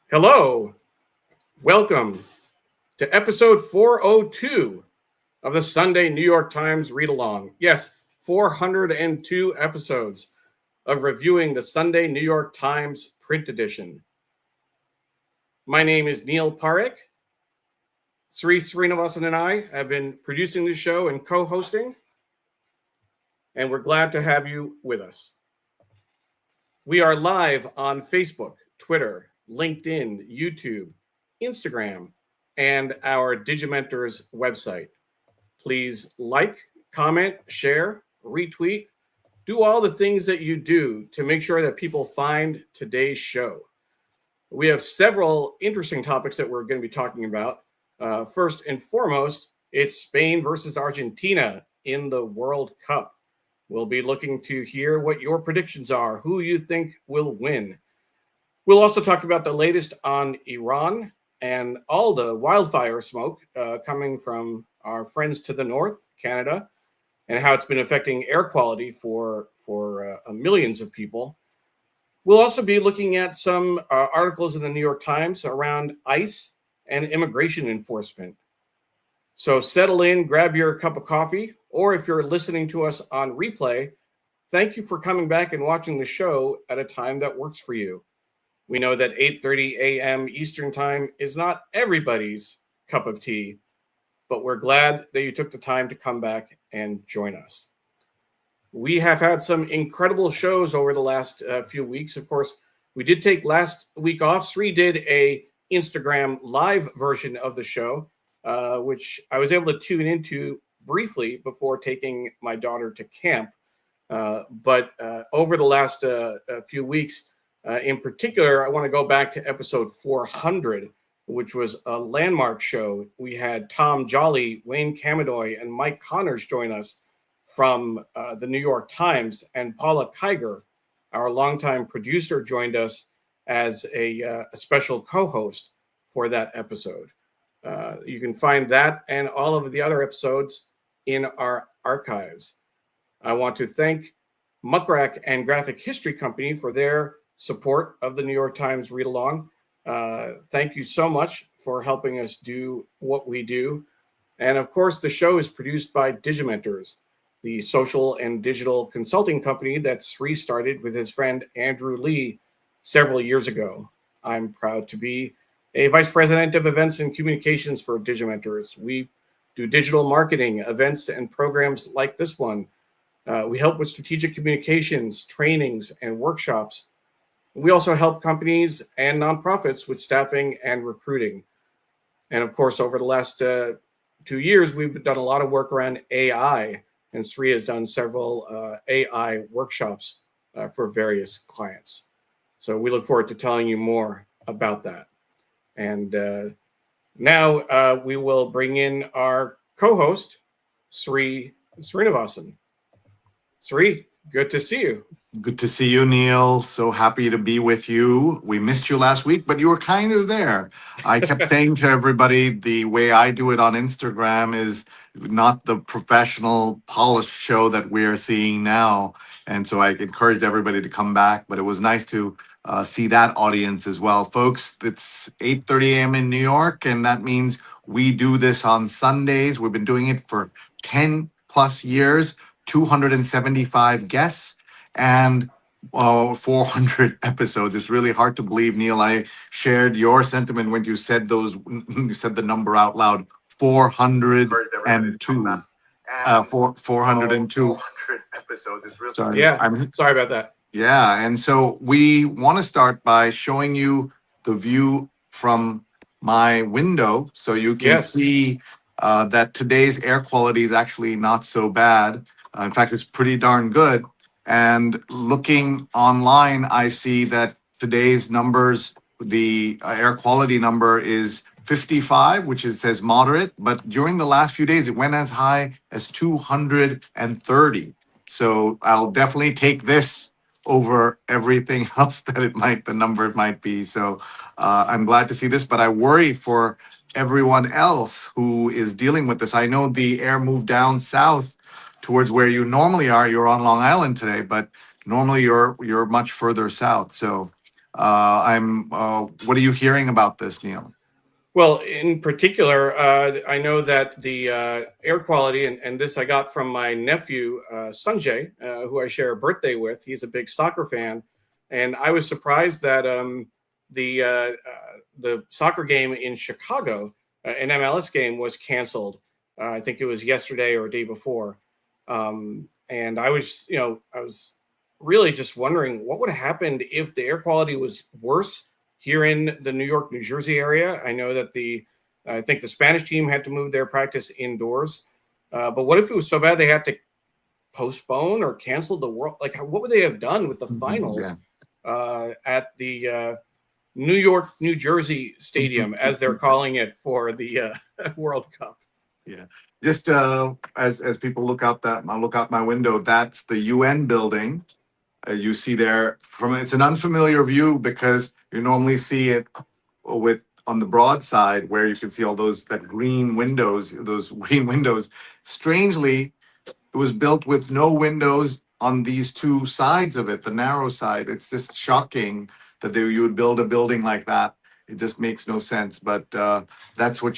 Hello, welcome to episode 402 of the Sunday New York Times Read Along. Yes, 402 episodes of reviewing the Sunday New York Times print edition. My name is Neil Parekh. Sreenivasan and I have been producing the show and co-hosting, and we're glad to have you with us. We are live on Facebook, Twitter, LinkedIn, YouTube, Instagram, and our Digimentors website. Please like, comment, share, retweet, do all the things that you do to make sure that people find today's show. We have several interesting topics that we're going to be talking about. First and foremost, it's Spain versus Argentina in the World Cup. We'll be looking to hear what your predictions are, who you think will win. We'll also talk about the latest on Iran and all the wildfire smoke coming from our friends to the north, Canada, and how it's been affecting air quality for millions of people. We'll also be looking at some articles in the New York Times around ICE and immigration enforcement. So settle in, grab your cup of coffee, or if you're listening to us on replay, thank you for coming back and watching the show at a time that works for you. We know that 8:30 a.m. Eastern Time is not everybody's cup of tea, but we're glad that you took the time to come back and join us. We have had some incredible shows over the last few weeks. Of course, we did take last week off. Sree did a Instagram live version of the show, which I was able to tune into briefly before taking my daughter to camp. But over the last few weeks, in particular, I want to go back to episode 400, which was a landmark show. We had Tom Jolly, Wayne Camadoy, and Mike Connors join us from the New York Times, and Paula Kiger, our longtime producer, joined us as a special co-host for that episode. You can find that and all of the other episodes in our archives. I want to thank Muckrack and Graphic History Company for their support of the New York Times Read Along. Thank you so much for helping us do what we do. And of course, the show is produced by Digimentors, the social and digital consulting company that Sree started with his friend Andrew Lee several years ago. I'm proud to be a vice president of events and communications for Digimentors. We do digital marketing, events, and programs like this one. We help with strategic communications, trainings, and workshops. We also help companies and nonprofits with staffing and recruiting. And of course, over the last 2 years, we've done a lot of work around AI, and Sree has done several AI workshops for various clients. So we look forward to telling you more about that. And now we will bring in our co-host, Sreenivasan. Sree, good to see you. Good to see you, Neil. So happy to be with you. We missed you last week, but you were kind of there. I kept saying to everybody, the way I do it on Instagram is not the professional, polished show that we're seeing now. And so I encouraged everybody to come back, but it was nice to see that audience as well. Folks, it's 8:30 a.m. in New York, and that means we do this on Sundays. We've been doing it for 10 plus years, 275 guests, and 400 episodes. It's really hard to believe, Neil. I shared your sentiment when you said you said the number out loud, 402. 402 episodes. It's really sorry. Yeah, sorry about that. Yeah, and so we want to start by showing you the view from my window, so you can see that today's air quality is actually not so bad. In fact, it's pretty darn good. And looking online, I see that today's numbers, the air quality number is 55, which says moderate, but during the last few days, it went as high as 230. So I'll definitely take this over everything else that the number might be. So I'm glad to see this, but I worry for everyone else who is dealing with this. I know the air moved down south towards where you normally are. You're on Long Island today, but normally you're much further south. So What are you hearing about this, Neil? Well, in particular, I know that the air quality, and this I got from my nephew, Sanjay, who I share a birthday with. He's a big soccer fan. And I was surprised that the soccer game in Chicago, an MLS game, was canceled. I think it was yesterday or day before. And I was really just wondering what would have happened if the air quality was worse here in the New York, New Jersey area. I know that I think the Spanish team had to move their practice indoors. But what if it was so bad they had to postpone or cancel the world? Like, what would they have done with the finals at the New York, New Jersey Stadium, as they're calling it for the World Cup? Yeah. Just as people look out my window, that's the UN building. You see there it's an unfamiliar view because you normally see it with on the broad side where you can see all those green windows. Strangely, it was built with no windows on these two sides of it, the narrow side. It's just shocking that you would build a building like that. It just makes no sense. But that's what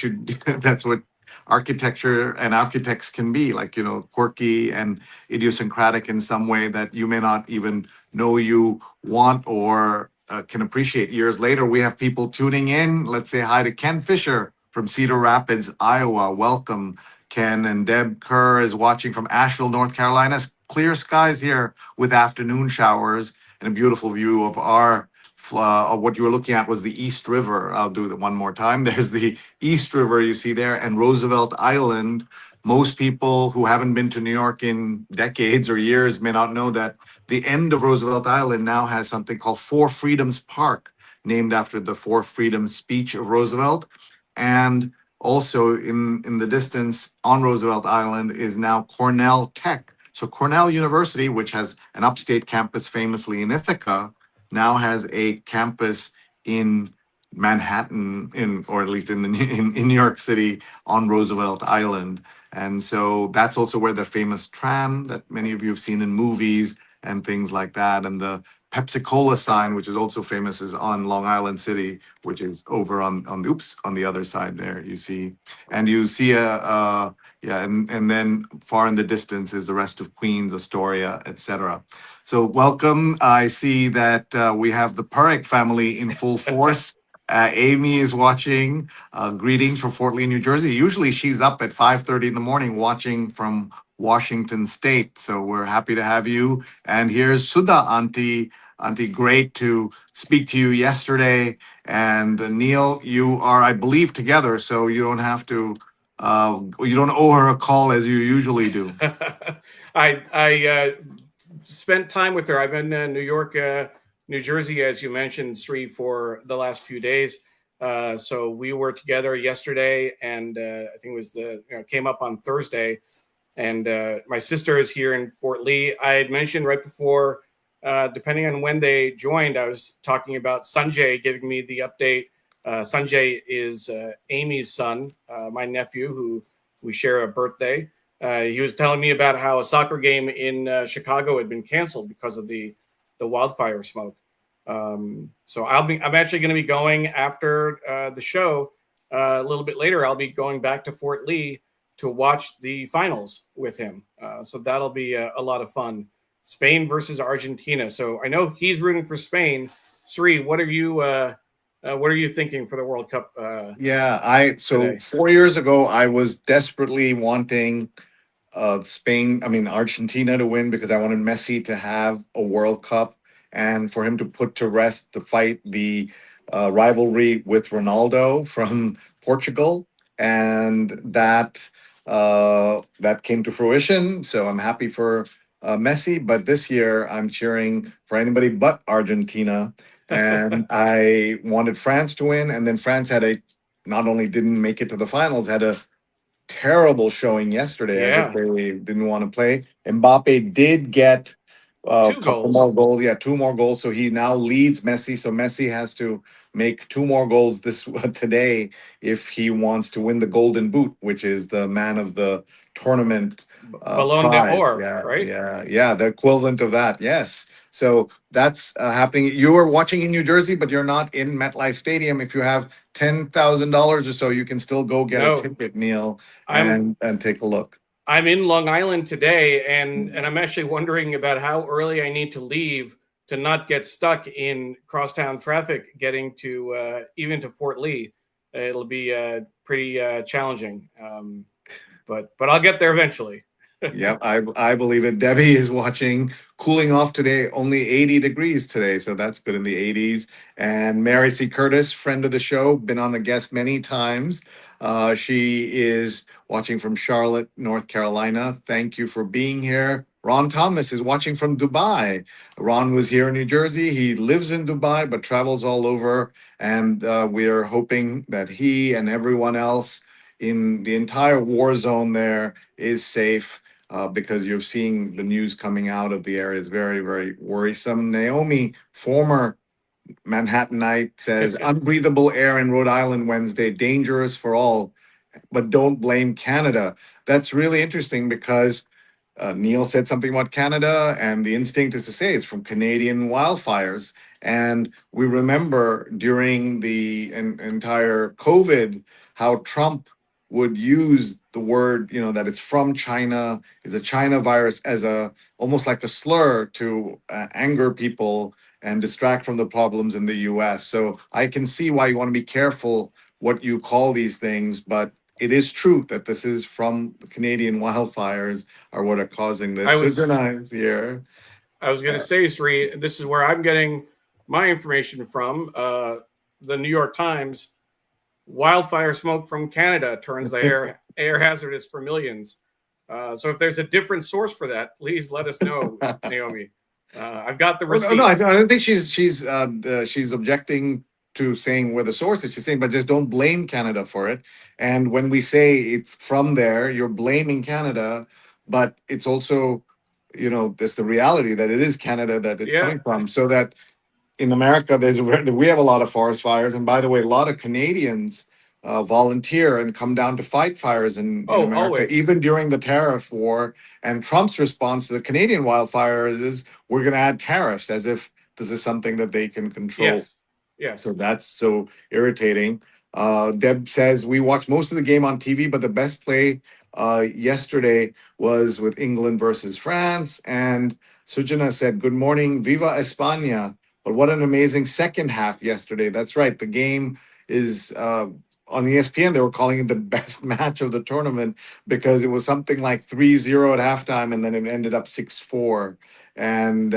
that's what architecture and architects can be, like, quirky and idiosyncratic in some way that you may not even know you want or can appreciate. Years later, we have people tuning in. Let's say hi to Ken Fisher from Cedar Rapids, Iowa. Welcome, Ken. And Deb Kerr is watching from Asheville, North Carolina. Clear skies here with afternoon showers and a beautiful view of what you were looking at was the East River. I'll do that one more time. There's the East River you see there, and Roosevelt Island. Most people who haven't been to New York in decades or years may not know that the end of Roosevelt Island now has something called Four Freedoms Park, named after the Four Freedoms speech of Roosevelt. And also in the distance on Roosevelt Island is now Cornell Tech. So Cornell University, which has an upstate campus famously in Ithaca, now has a campus in Manhattan, or at least in New York City on Roosevelt Island. And so that's also where the famous tram that many of you have seen in movies and things like that, and the Pepsi Cola sign, which is also famous, is on Long Island City, which is over on the other side there. You see and then far in the distance is the rest of Queens, Astoria, etc. So welcome. I see that we have the Parekh family in full force. Amy is watching. Greetings from Fort Lee, New Jersey. Usually she's up at 5:30 in the morning watching from Washington State. So we're happy to have you. And here's Sudha, Auntie. Auntie, great to speak to you yesterday. And Neil, you are, I believe, together, so you don't have to. You don't owe her a call as you usually do. I spent time with her. I've been in New York, New Jersey, as you mentioned, Sree, for the last few days. So we were together yesterday, and I think it was came up on Thursday. And my sister is here in Fort Lee. I had mentioned right before, depending on when they joined, I was talking about Sanjay giving me the update. Sanjay is Amy's son, my nephew, who we share a birthday. He was telling me about how a soccer game in Chicago had been canceled because of the wildfire smoke. So I'm actually going to be going after the show a little bit later. I'll be going back to Fort Lee to watch the finals with him. So that'll be a lot of fun. Spain versus Argentina. So I know he's rooting for Spain. Sree, what are you thinking for the World Cup? So 4 years ago, I was desperately wanting Argentina to win because I wanted Messi to have a World Cup and for him to put to rest the rivalry with Ronaldo from Portugal, and that came to fruition. So I'm happy for Messi, but this year I'm cheering for anybody but Argentina, and I wanted France to win, and then France not only didn't make it to the finals, had a terrible showing yesterday, as if they didn't want to play. Mbappe did get a couple more goals. Yeah, two more goals. So he now leads Messi. So Messi has to make two more goals today if he wants to win the Golden Boot, which is the man of the tournament Ballon d'Or, right? Yeah, the equivalent of that. Yes. So that's happening. You are watching in New Jersey, but you're not in MetLife Stadium. If you have $10,000 or so, you can still go get a No, ticket, Neil, I'm and take a look. I'm in Long Island today, and I'm actually wondering about how early I need to leave to not get stuck in crosstown traffic getting to even to Fort Lee. It'll be pretty challenging, but I'll get there eventually. Yeah, I believe it. Debbie is watching, cooling off today, only 80 degrees today, so that's good in the 80s. And Mary C. Curtis, friend of the show, been on the guest many times. She is watching from Charlotte, North Carolina. Thank you for being here. Ron Thomas is watching from Dubai. Ron was here in New Jersey. He lives in Dubai but travels all over. And we are hoping that he and everyone else in the entire war zone there is safe, because you're seeing the news coming out of the area is very, very worrisome. Naomi, former Manhattanite, says unbreathable air in Rhode Island Wednesday, dangerous for all, but don't blame Canada. That's really interesting because Neil said something about Canada, and the instinct is to say it's from Canadian wildfires. And we remember during the entire COVID how Trump would use the word, that it's from China, is a China virus, as a almost like a slur to anger people and distract from the problems in the US. So I can see why you want to be careful what you call these things, but it is true that this is from the Canadian wildfires are what are causing I this. was Synchronized here. I was going to say, Sree, this is where I'm getting my information from. The New York Times: wildfire smoke from Canada turns the air hazardous for millions. So if there's a different source for that, please let us know, Naomi. I've got the Oh, no, I receipts. don't think she's objecting to saying where the source is. She's saying, but just don't blame Canada for it. And when we say it's from there, you're blaming Canada, but it's also, there's the reality that it is Canada that it's Yeah. coming from. So that in America, we have a lot of forest fires, and by the way, a lot of Canadians volunteer and come down to fight fires in Oh, America, always. even during the tariff war. And Trump's response to the Canadian wildfires is, "We're going to add tariffs," as if this is something that they can control. Yes. Yes. So that's so irritating. Deb says we watched most of the game on TV, but the best play yesterday was with England versus France. And Sujana said, "Good morning, Viva España." But what an amazing second half yesterday. That's right. The game is on ESPN. They were calling it the best match of the tournament because it was something like 3-0 at halftime, and then it ended up 6-4. And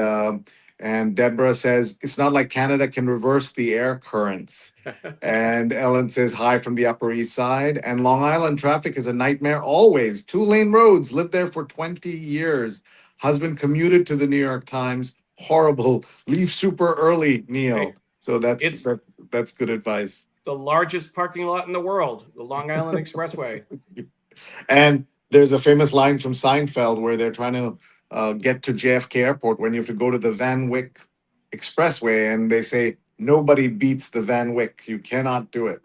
and Deborah says, it's not like Canada can reverse the air currents. And Ellen says, hi from the Upper East Side. And Long Island traffic is a nightmare always. 2-lane roads, lived there for 20 years. Husband commuted to the New York Times. Horrible. Leave super early, Neil. Hey, So it's that's good advice. the largest parking lot in the world, the Long Island Expressway. And there's a famous line from Seinfeld where they're trying to get to JFK Airport when you have to go to the Van Wyck Expressway, and they say nobody beats the Van Wyck. You cannot do it.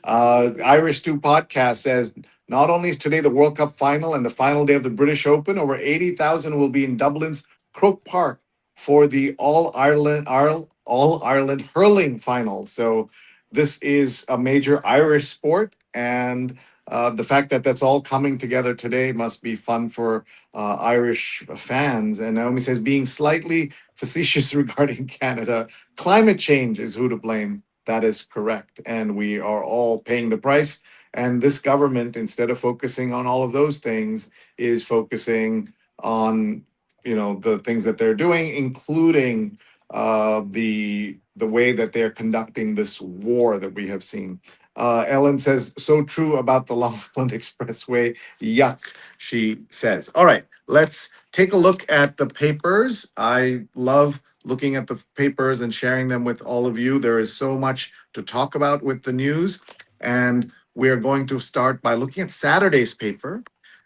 Irish Stew Podcast says not only is today the World Cup final and the final day of the British Open, over 80,000 will be in Dublin's Croke Park for the All Ireland hurling final. So this is a major Irish sport, and the fact that that's all coming together today must be fun for Irish fans. And Naomi says, being slightly facetious regarding Canada, climate change is who to blame. That is correct. And we are all paying the price. And this government, instead of focusing on all of those things, is focusing on, the things that they're doing, including the way that they're conducting this war that we have seen. Ellen says, so true about the Long Island Expressway. Yuck, she says. All right, let's take a look at the papers. I love looking at the papers and sharing them with all of you. There is so much to talk about with the news. And we are going to start by looking at Saturday's paper.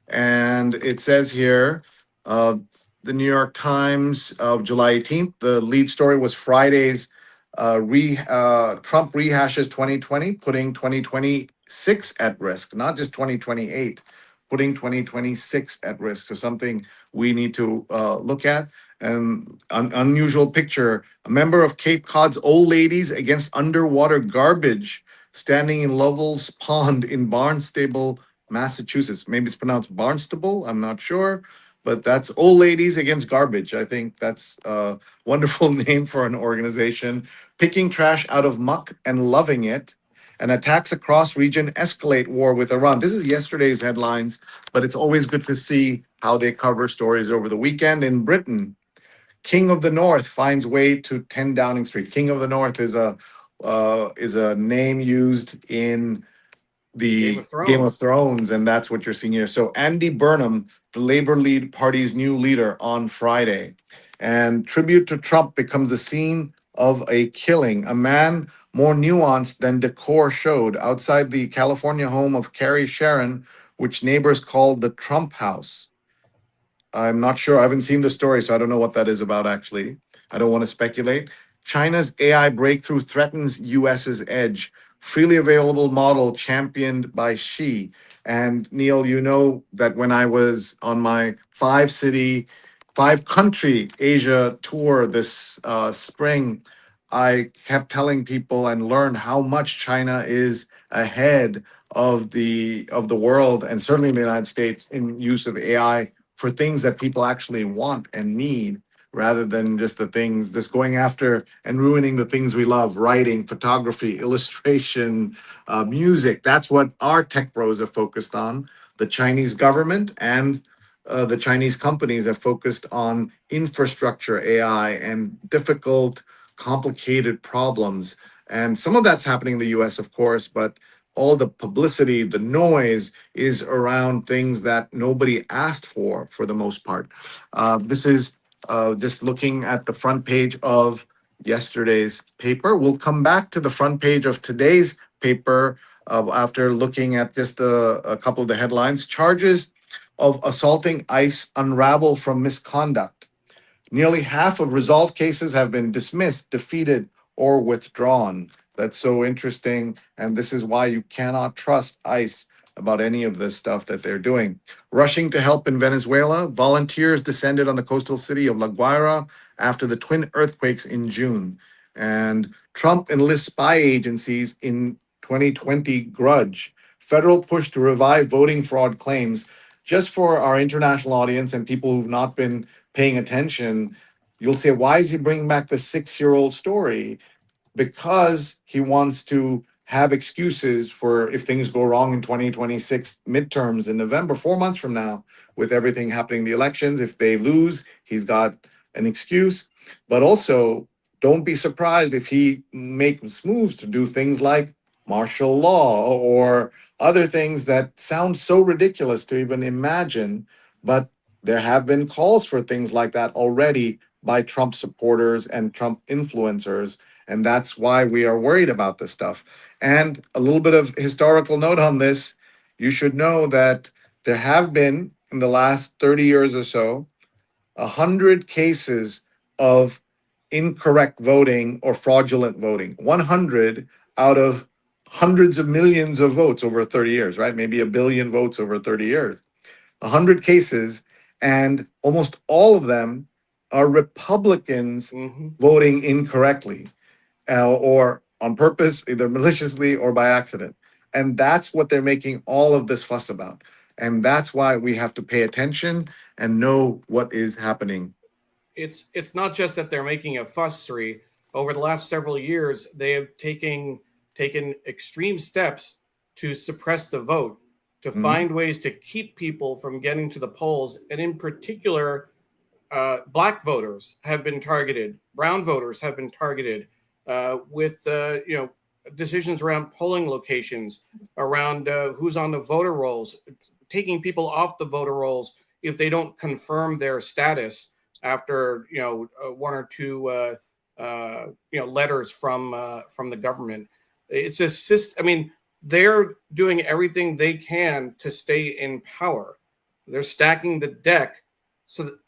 And it says here, the New York Times of July 18th, the lead story was Friday's Trump rehashes 2020, putting 2026 at risk, not just 2028, putting 2026 at risk. So something we need to look at. And unusual picture, a member of Cape Cod's old ladies against underwater garbage standing in Lovell's Pond in Barnstable, Massachusetts. Maybe it's pronounced Barnstable, I'm not sure, but that's old ladies against garbage. I think that's a wonderful name for an organization. Picking trash out of muck and loving it. And attacks across region escalate war with Iran. This is yesterday's headlines, but it's always good to see how they cover stories over the weekend. In Britain, King of the North finds way to 10 Downing Street. King of the North is a name used in Game the of Game of Thrones. Thrones, and that's what you're seeing here. So Andy Burnham, the Labor lead Party's new leader, on Friday, and tribute to Trump becomes the scene of a killing. A man more nuanced than decor showed outside the California home of Carrie Sharon, which neighbors called the Trump House. I'm not sure. I haven't seen the story, so I don't know what that is about, actually. I don't want to speculate. China's AI breakthrough threatens US's edge. Freely available model championed by Xi. And Neil, you know that when I was on my 5-country Asia tour this spring, I kept telling people and learned how much China is ahead of the world, and certainly in the United States, in use of AI for things that people actually want and need, rather than just the things just going after and ruining the things we love: writing, photography, illustration, music. That's what our tech bros are focused on. The Chinese government and the Chinese companies have focused on infrastructure AI and difficult, complicated problems. And some of that's happening in the US, of course, but all the publicity, the noise is around things that nobody asked for the most part. This is just looking at the front page of yesterday's paper. We'll come back to the front page of today's paper after looking at just a couple of the headlines. Charges of assaulting ICE unravel from misconduct. Nearly half of resolved cases have been dismissed, defeated, or withdrawn. That's so interesting. And this is why you cannot trust ICE about any of this stuff that they're doing. Rushing to help in Venezuela, volunteers descended on the coastal city of La Guaira after the twin earthquakes in June. And Trump enlists spy agencies in 2020 grudge. Federal push to revive voting fraud claims. Just for our international audience and people who've not been paying attention, you'll say, why is he bringing back the 6-year-old story? Because he wants to have excuses for if things go wrong in 2026 midterms in November, 4 months from now, with everything happening, the elections. If they lose, he's got an excuse. But also, don't be surprised if he makes moves to do things like martial law or other things that sound so ridiculous to even imagine. But there have been calls for things like that already by Trump supporters and Trump influencers. And that's why we are worried about this stuff. And a little bit of historical note on this: you should know that there have been, in the last 30 years or so, 100 cases of incorrect voting or fraudulent voting. 100 out of hundreds of millions of votes over 30 years, right? Maybe a billion votes over 30 years. 100 cases, and almost all of them are Republicans voting incorrectly, or on purpose, either maliciously or by accident. And that's what they're making all of this fuss about. And that's why we have to pay attention and know what is happening. It's not just that they're making a fuss, Sree. Over the last several years, they have taken extreme steps to suppress the vote, to Mhm. find ways to keep people from getting to the polls, and in particular, black voters have been targeted, brown voters have been targeted with decisions around polling locations, around who's on the voter rolls, taking people off the voter rolls if they don't confirm their status after one or two letters from the government. It's a system. I mean, they're doing everything they can to stay in power. They're stacking the deck,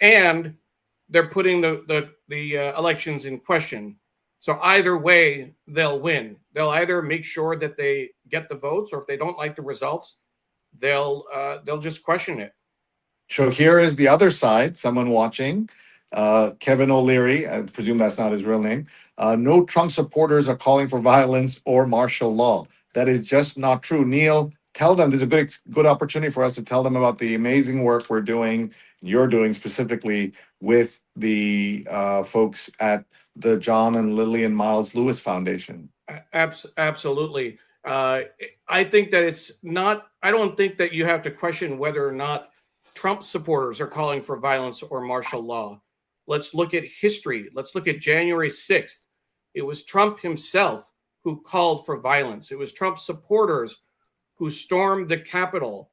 and they're putting the elections in question. So either way, they'll win. They'll either make sure that they get the votes, or if they don't like the results, they'll just question it. So here is the other side, someone watching. Kevin O'Leary, I presume that's not his real name. No Trump supporters are calling for violence or martial law. That is just not true. Neil, tell them, there's a good opportunity for us to tell them about the amazing work we're doing, you're doing specifically with the folks at the John and Lillian Miles Lewis Foundation. Absolutely. I think that it's not, I don't think that you have to question whether or not Trump supporters are calling for violence or martial law. Let's look at history. Let's look at January 6th. It was Trump himself who called for violence. It was Trump supporters who stormed the Capitol.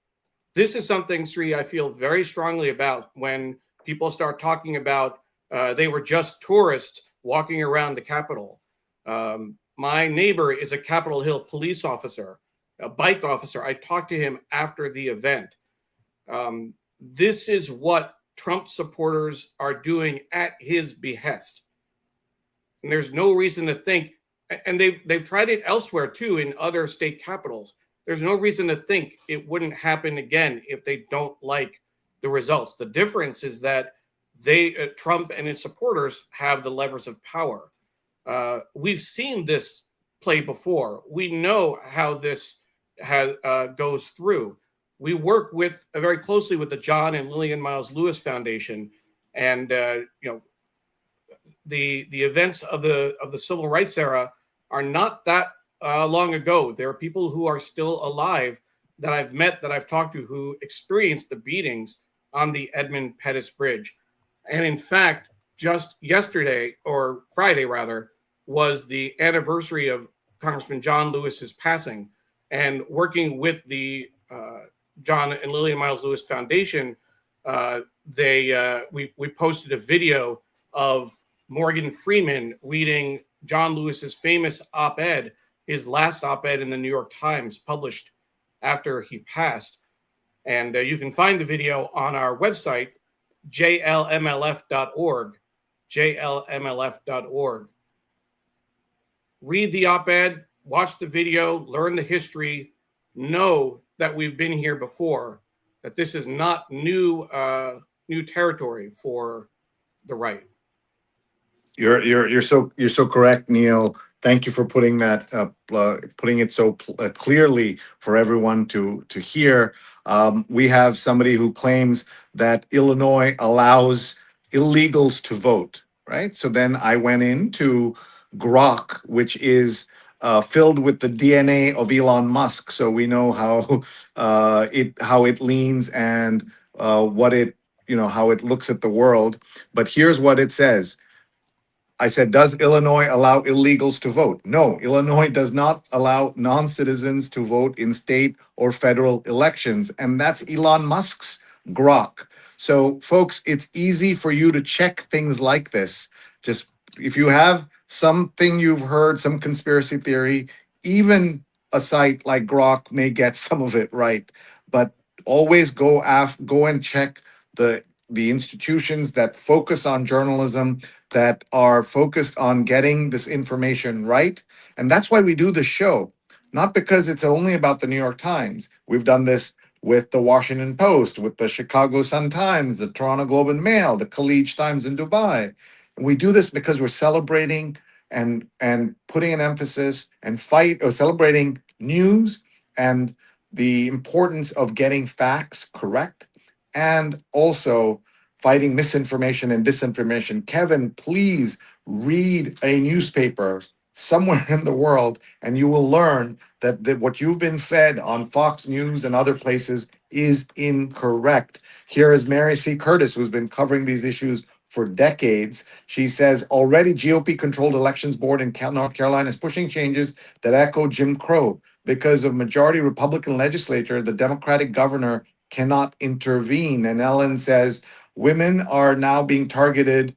This is something, Sree, I feel very strongly about when people start talking about they were just tourists walking around the Capitol. My neighbor is a Capitol Hill police officer, a bike officer. I talked to him after the event. This is what Trump supporters are doing at his behest. And there's no reason to think, and they've tried it elsewhere too in other state capitals. There's no reason to think it wouldn't happen again if they don't like the results. The difference is that Trump and his supporters have the levers of power. We've seen this play before. We know how this goes through. We work very closely with the John and Lillian Miles Lewis Foundation, and the events of the civil rights era are not that long ago. There are people who are still alive that I've met, that I've talked to, who experienced the beatings on the Edmund Pettus Bridge. And in fact, just yesterday, or Friday rather, was the anniversary of Congressman John Lewis's passing. And working with the John and Lillian Miles Lewis Foundation, we posted a video of Morgan Freeman reading John Lewis's famous op-ed, his last op-ed in the New York Times, published after he passed. And you can find the video on our website, jlmlf.org, jlmlf.org. Read the op-ed, watch the video, learn the history, know that we've been here before, that this is not new territory for the right. You're so correct, Neil. Thank you for putting that putting it so clearly for everyone to hear. We have somebody who claims that Illinois allows illegals to vote, right? So then I went into Grok, which is filled with the DNA of Elon Musk, so we know how it leans and what it how it looks at the world. But here's what it says. I said, does Illinois allow illegals to vote? No, Illinois does not allow non-citizens to vote in state or federal elections. And that's Elon Musk's Grok. So folks, it's easy for you to check things like this. Just if you have something you've heard, some conspiracy theory, even a site like Grok may get some of it right. But always go and check the institutions that focus on journalism, that are focused on getting this information right. And that's why we do the show, not because it's only about the New York Times. We've done this with the Washington Post, with the Chicago Sun-Times, the Toronto Globe and Mail, the Khaleej Times in Dubai. And we do this because we're celebrating and putting an emphasis and celebrating news and the importance of getting facts correct, and also fighting misinformation and disinformation. Kevin, please read a newspaper somewhere in the world, and you will learn that what you've been fed on Fox News and other places is incorrect. Here is Mary C. Curtis, who's been covering these issues for decades. She says, already GOP-controlled elections board in North Carolina is pushing changes that echo Jim Crow. Because of majority Republican legislature, the Democratic governor cannot intervene. And Ellen says, women are now being targeted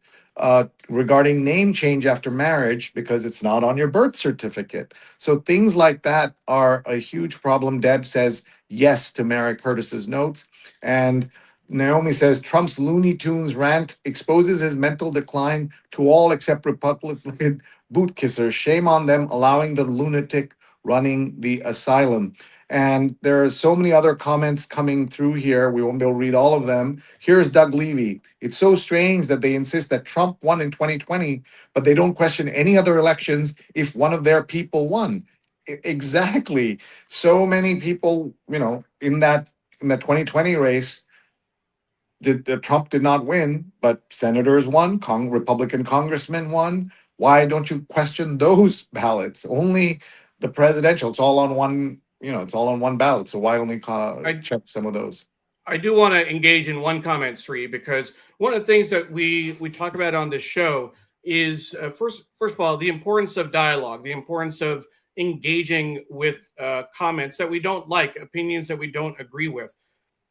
regarding name change after marriage because it's not on your birth certificate. So things like that are a huge problem. Deb says yes to Mary Curtis's notes. And Naomi says Trump's Looney Tunes rant exposes his mental decline to all except Republican boot kissers. Shame on them allowing the lunatic running the asylum. And there are so many other comments coming through here. We won't be able to read all of them. Here's Doug Levy. It's so strange that they insist that Trump won in 2020, but they don't question any other elections if one of their people won. Exactly. So many people, in that 2020 race, Trump did not win, but senators won, Republican congressmen won. Why don't you question those ballots? Only the presidential. It's all on one. It's all on one ballot. So why only check some of those? I do want to engage in one comment, Sree, because one of the things that we talk about on this show is first of all the importance of dialogue, the importance of engaging with comments that we don't like, opinions that we don't agree with.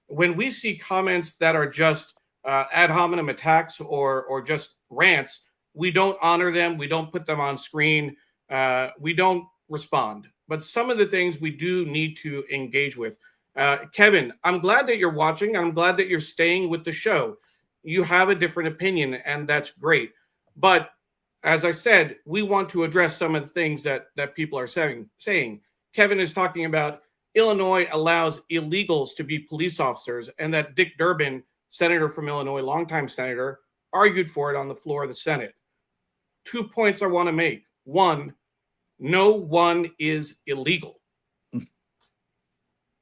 When we see comments that are just ad hominem attacks or just rants, we don't honor them. We don't put them on screen. We don't respond. But some of the things we do need to engage with. Kevin, I'm glad that you're watching. I'm glad that you're staying with the show. You have a different opinion, and that's great. But as I said, we want to address some of the things that people are saying. Kevin is talking about Illinois allows illegals to be police officers, and that Dick Durbin, senator from Illinois, longtime senator, argued for it on the floor of the Senate. 2 points I want to make. One, no one is illegal.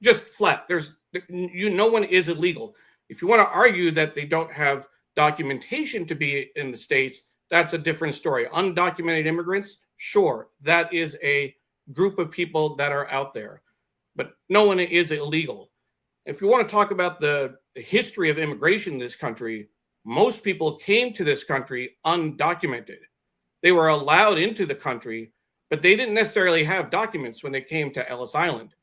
Just flat. No one is illegal. If you want to argue that they don't have documentation to be in the states, that's a different story. Undocumented immigrants, sure, that is a group of people that are out there, but no one is illegal. If you want to talk about the history of immigration in this country, most people came to this country undocumented. They were allowed into the country, but they didn't necessarily have documents when they came to Ellis Island.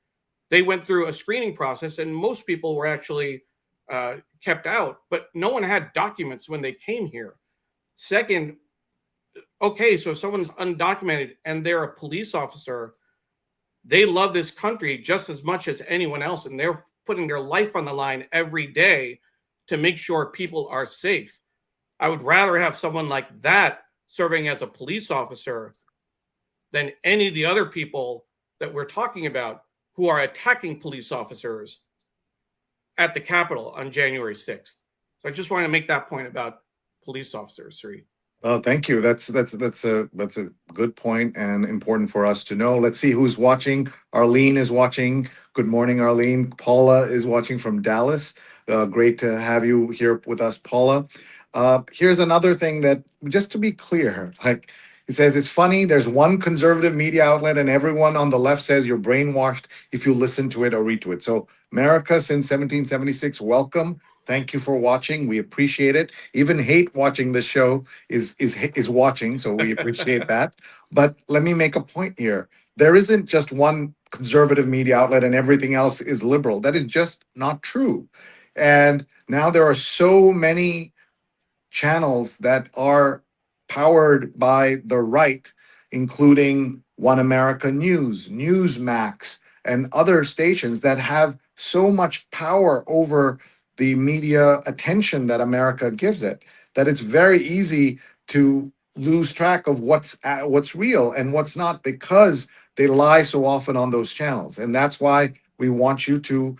They went through a screening process, and most people were actually kept out, but no one had documents when they came here. Second, okay, so if someone's undocumented and they're a police officer, they love this country just as much as anyone else, and they're putting their life on the line every day to make sure people are safe. I would rather have someone like that serving as a police officer than any of the other people that we're talking about who are attacking police officers at the Capitol on January 6th. So I just want to make that point about police officers, Sree. Oh, thank you. That's a good point and important for us to know. Let's see who's watching. Arlene is watching. Good morning, Arlene. Paula is watching from Dallas. Great to have you here with us, Paula. Here's another thing that, just to be clear, like it says, it's funny. There's one conservative media outlet, and everyone on the left says you're brainwashed if you listen to it or read to it. So, America since 1776, welcome. Thank you for watching. We appreciate it. Even hate watching the show is watching, so we appreciate that. But let me make a point here. There isn't just one conservative media outlet and everything else is liberal. That is just not true. And now there are so many channels that are powered by the right, including One America News, Newsmax, and other stations that have so much power over the media attention that America gives it, that it's very easy to lose track of what's real and what's not, because they lie so often on those channels. And that's why we want you to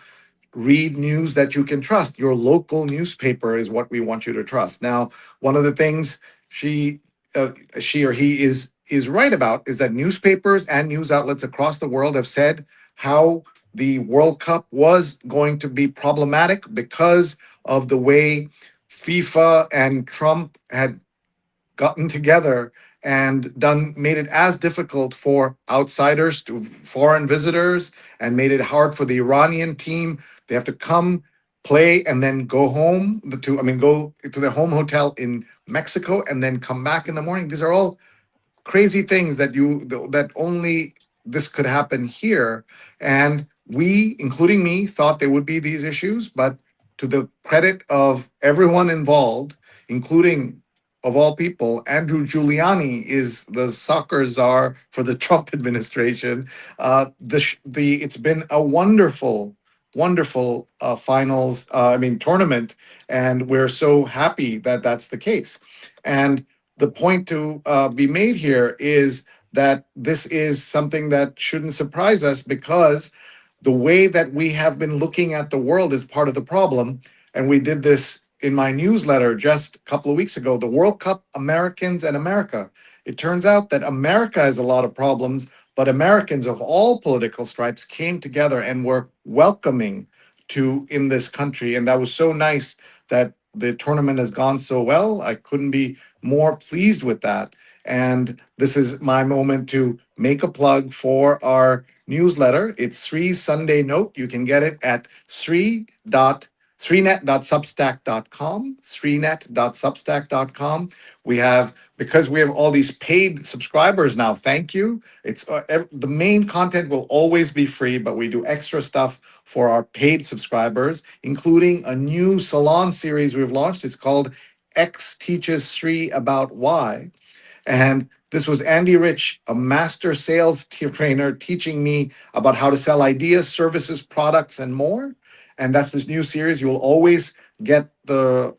read news that you can trust. Your local newspaper is what we want you to trust. Now, one of the things she or he is right about is that newspapers and news outlets across the world have said how the World Cup was going to be problematic because of the way FIFA and Trump had gotten together and made it as difficult for outsiders, to foreign visitors, and made it hard for the Iranian team. They have to come, play, and then go home go to their home hotel in Mexico and then come back in the morning. These are all crazy things that only this could happen here. And we, including me, thought there would be these issues, but to the credit of everyone involved, including, of all people, Andrew Giuliani is the soccer czar for the Trump administration. It's been a wonderful finals, tournament, and we're so happy that that's the case. And the point to be made here is that this is something that shouldn't surprise us, because the way that we have been looking at the world is part of the problem. And we did this in my newsletter just a couple of weeks ago, the World Cup, Americans and America. It turns out that America has a lot of problems, but Americans of all political stripes came together and were welcoming to in this country. And that was so nice that the tournament has gone so well. I couldn't be more pleased with that. And this is my moment to make a plug for our newsletter. It's Sree's Sunday Note. You can get it at sreenet.substack.com, sreenet.substack.com. We have, because we have all these paid subscribers now, thank you. It's the main content will always be free, but we do extra stuff for our paid subscribers, including a new salon series we've launched. It's called X Teaches Sree About Why. And this was Andy Rich, a master sales trainer, teaching me about how to sell ideas, services, products, and more. And that's this new series. You'll always get the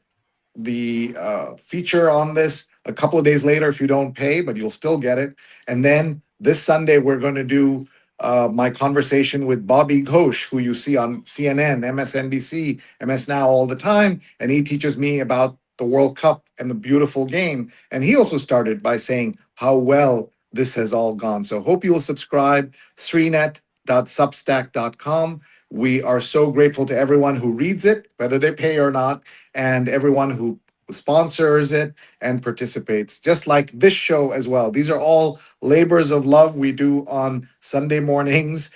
feature on this a couple of days later if you don't pay, but you'll still get it. And then this Sunday, we're going to do my conversation with Bobby Ghosh, who you see on CNN, MSNBC, MS Now all the time. And he teaches me about the World Cup and the beautiful game. And he also started by saying how well this has all gone. So hope you will subscribe, sreenet.substack.com. We are so grateful to everyone who reads it, whether they pay or not, and everyone who sponsors it and participates, just like this show as well. These are all labors of love we do on Sunday mornings.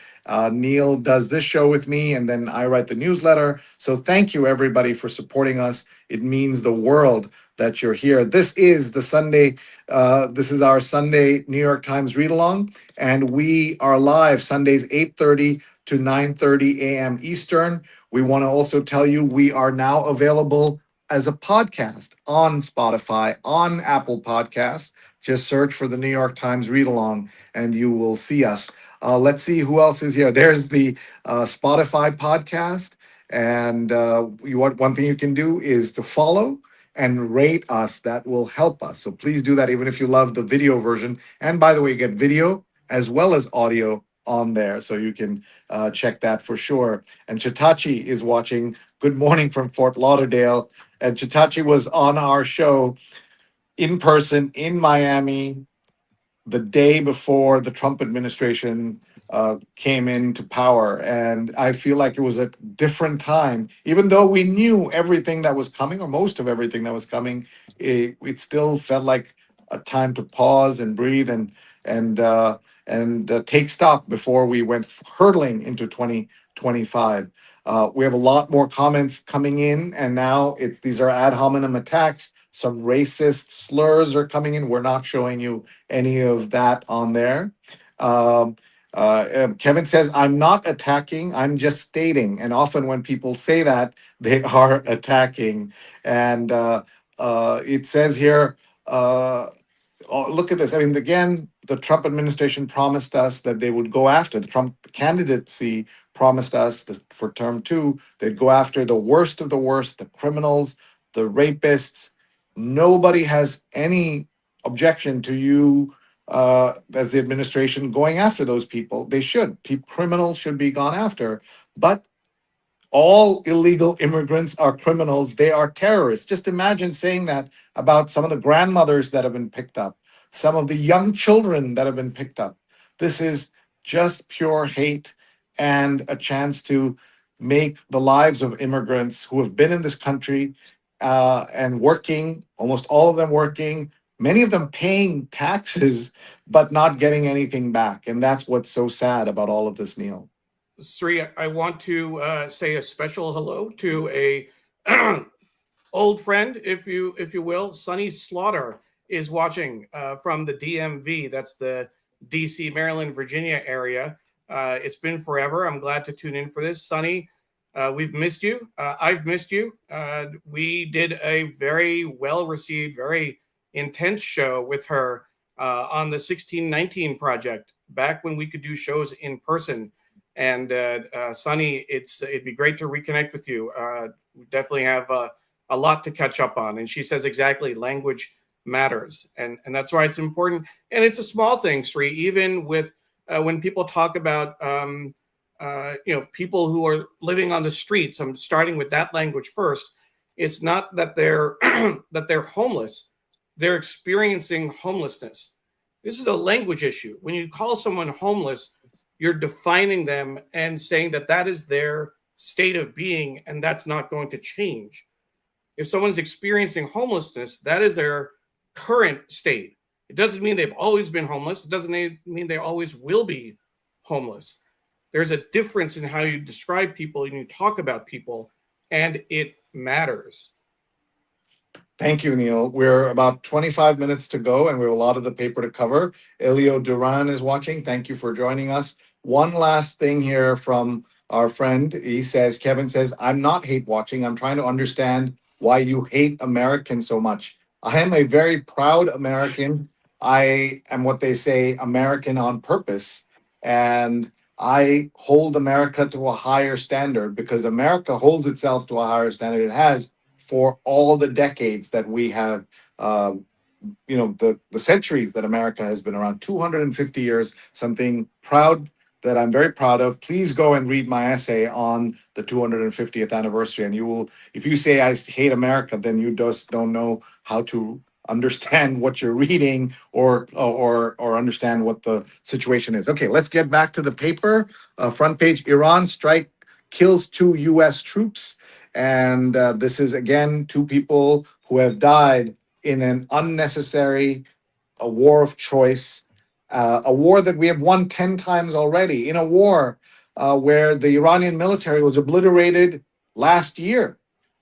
Neil does this show with me, and then I write the newsletter. So thank you, everybody, for supporting us. It means the world that you're here. This is the Sunday. This is our Sunday New York Times read along, and we are live Sundays 8:30 to 9:30 a.m. Eastern. We want to also tell you we are now available as a podcast on Spotify, on Apple Podcasts. Just search for the New York Times Read Along and you will see us. Let's see who else is here. There's the Spotify podcast. And one thing you can do is to follow and rate us. That will help us. So please do that, even if you love the video version. And by the way, you get video as well as audio on there. So you can check that for sure. And Chitachi is watching. Good morning from Fort Lauderdale. And Chitachi was on our show in person in Miami the day before the Trump administration came into power. And I feel like it was a different time. Even though we knew everything that was coming, or most of everything that was coming, it still felt like a time to pause and breathe and take stock before we went hurtling into 2025. We have a lot more comments coming in, and now these are ad hominem attacks. Some racist slurs are coming in. We're not showing you any of that on there. Kevin says, I'm not attacking, I'm just stating. And often when people say that, they are attacking. And it says here, look at this. I mean, again, the Trump administration promised us that they would go after, the Trump candidacy promised us this, for term two, they'd go after the worst of the worst, the criminals, the rapists. Nobody has any objection to you as the administration going after those people. They should. Criminals should be gone after. But all illegal immigrants are criminals. They are terrorists. Just imagine saying that about some of the grandmothers that have been picked up, some of the young children that have been picked up. This is just pure hate and a chance to make the lives of immigrants who have been in this country and working, almost all of them working, many of them paying taxes, but not getting anything back. And that's what's so sad about all of this, Neil. Sree, I want to say a special hello to a old friend, if you will. Sunny Slaughter is watching from the DMV. That's the DC, Maryland, Virginia area. It's been forever. I'm glad to tune in for this. Sunny, we've missed you. I've missed you. We did a very well received, very intense show with her on the 1619 project back when we could do shows in person. And Sunny, it'd be great to reconnect with you. We definitely have a lot to catch up on. And she says exactly, language matters, and that's why it's important. And it's a small thing, Sree. Even with when people talk about people who are living on the streets, I'm starting with that language first. It's not that they're that they're homeless; they're experiencing homelessness. This is a language issue. When you call someone homeless, you're defining them and saying that that is their state of being, and that's not going to change. If someone's experiencing homelessness, that is their current state. It doesn't mean they've always been homeless. It doesn't mean they always will be homeless. There's a difference in how you describe people and you talk about people, and it matters. Thank you, Neil. We're about 25 minutes to go, and we have a lot of the paper to cover. Elio Duran is watching. Thank you for joining us. One last thing here from our friend. He says, Kevin says, I'm not hate watching. I'm trying to understand why you hate Americans so much. I am a very proud American. I am what they say, American on purpose. And I hold America to a higher standard because America holds itself to a higher standard. It has for all the decades that we have, the centuries that America has been around, 250 years, something proud that I'm very proud of. Please go and read my essay on the 250th anniversary. And you will, if you say I hate America, then you just don't know how to understand what you're reading or understand what the situation is. Okay, let's get back to the paper. Front page, Iran strike kills 2 U.S. troops. And this is, again, 2 people who have died in an unnecessary a war of choice, a war that we have won 10 times already, in a war where the Iranian military was obliterated last year.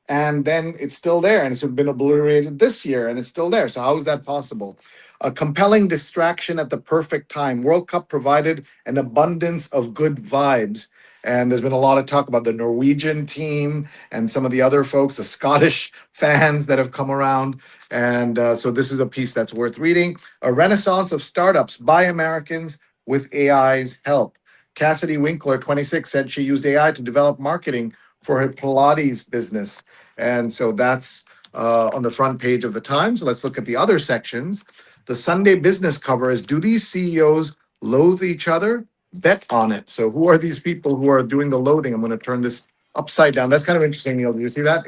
And then it's still there, and it's been obliterated this year, and it's still there. So, how is that possible? A compelling distraction at the perfect time. World Cup provided an abundance of good vibes. And there's been a lot of talk about the Norwegian team and some of the other folks, the Scottish fans that have come around. And so this is a piece that's worth reading. A renaissance of startups by Americans with AI's help. Cassidy Winkler, 26, said she used AI to develop marketing for her Pilates business. And so that's on the front page of the Times. Let's look at the other sections. The Sunday business cover is, do these CEOs loathe each other? Bet on it. So who are these people who are doing the loading? I'm going to turn this upside down. That's kind of interesting, Neil. Do you see that?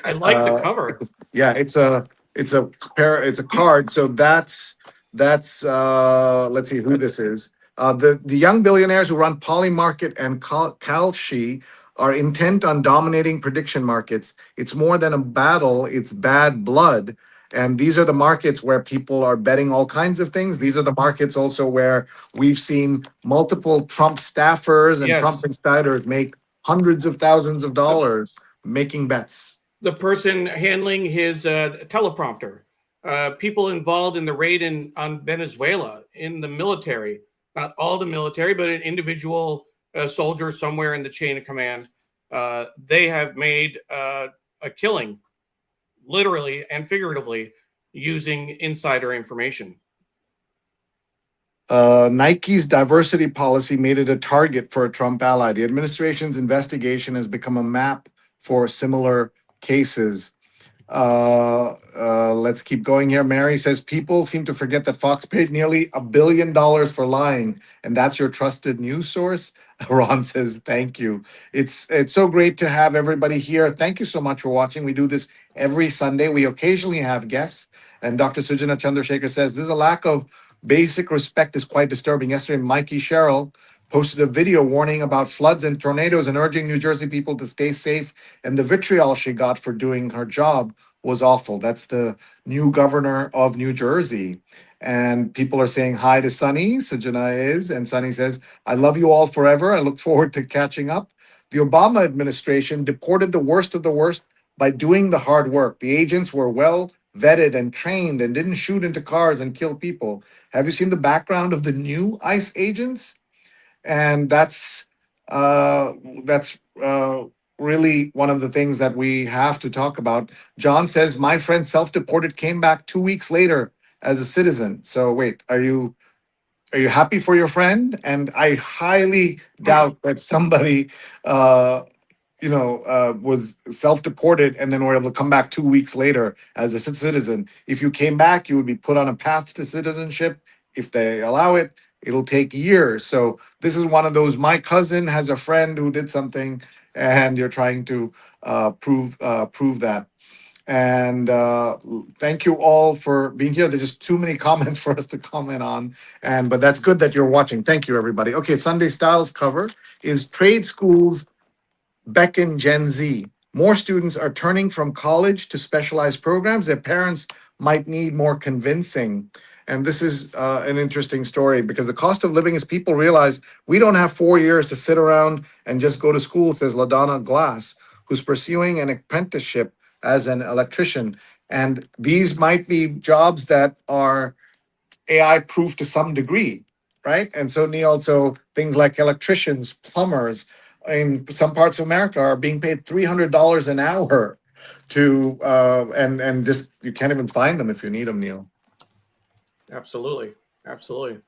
I like the cover. Yeah, it's a card. So that's let's see who this is. The young billionaires who run Polymarket and Kalshi are intent on dominating prediction markets. It's more than a battle, it's bad blood. And these are the markets where people are betting all kinds of things. These are the markets also where we've seen multiple Trump staffers and Trump Yes. insiders make hundreds of thousands of dollars making bets. The person handling his teleprompter, people involved in the raid on Venezuela in the military, not all the military, but an individual soldier somewhere in the chain of command. They have made a killing, literally and figuratively, using insider information. Nike's diversity policy made it a target for a Trump ally. The administration's investigation has become a map for similar cases. Let's keep going here. Mary says people seem to forget that Fox paid nearly $1 billion for lying, and that's your trusted news source. Ron says thank you. It's so great to have everybody here. Thank you so much for watching. We do this every Sunday. We occasionally have guests, and Dr. Sujana Chandrasekhar says there's a lack of basic respect is quite disturbing. Yesterday, Mikey Sherrill posted a video warning about floods and tornadoes and urging New Jersey people to stay safe. And the vitriol she got for doing her job was awful. That's the new governor of New Jersey. And people are saying hi to Sunny. Sujana is. And Sunny says, I love you all forever. I look forward to catching up. The Obama administration deported the worst of the worst by doing the hard work. The agents were well vetted and trained and didn't shoot into cars and kill people. Have you seen the background of the new ICE agents? And that's really one of the things that we have to talk about. John says, my friend self-deported, came back 2 weeks later as a citizen. So wait, are you happy for your friend? And I highly doubt that somebody was self-deported and then were able to come back 2 weeks later as a citizen. If you came back, you would be put on a path to citizenship. If they allow it, it'll take years. So this is one of those. My cousin has a friend who did something, and you're trying to prove that. And thank you all for being here. There's just too many comments for us to comment on, but that's good that you're watching. Thank you, everybody. Okay, Sunday Styles cover is trade schools beckon Gen Z. More students are turning from college to specialized programs. Their parents might need more convincing. And this is an interesting story because the cost of living is people realize we don't have 4 years to sit around and just go to school, says LaDonna Glass, who's pursuing an apprenticeship as an electrician. And these might be jobs that are AI proof to some degree, right? And so, Neil, so things like electricians, plumbers in some parts of America are being paid $300 an hour to, and just you can't even find them if you need them, Neil. Absolutely. Absolutely.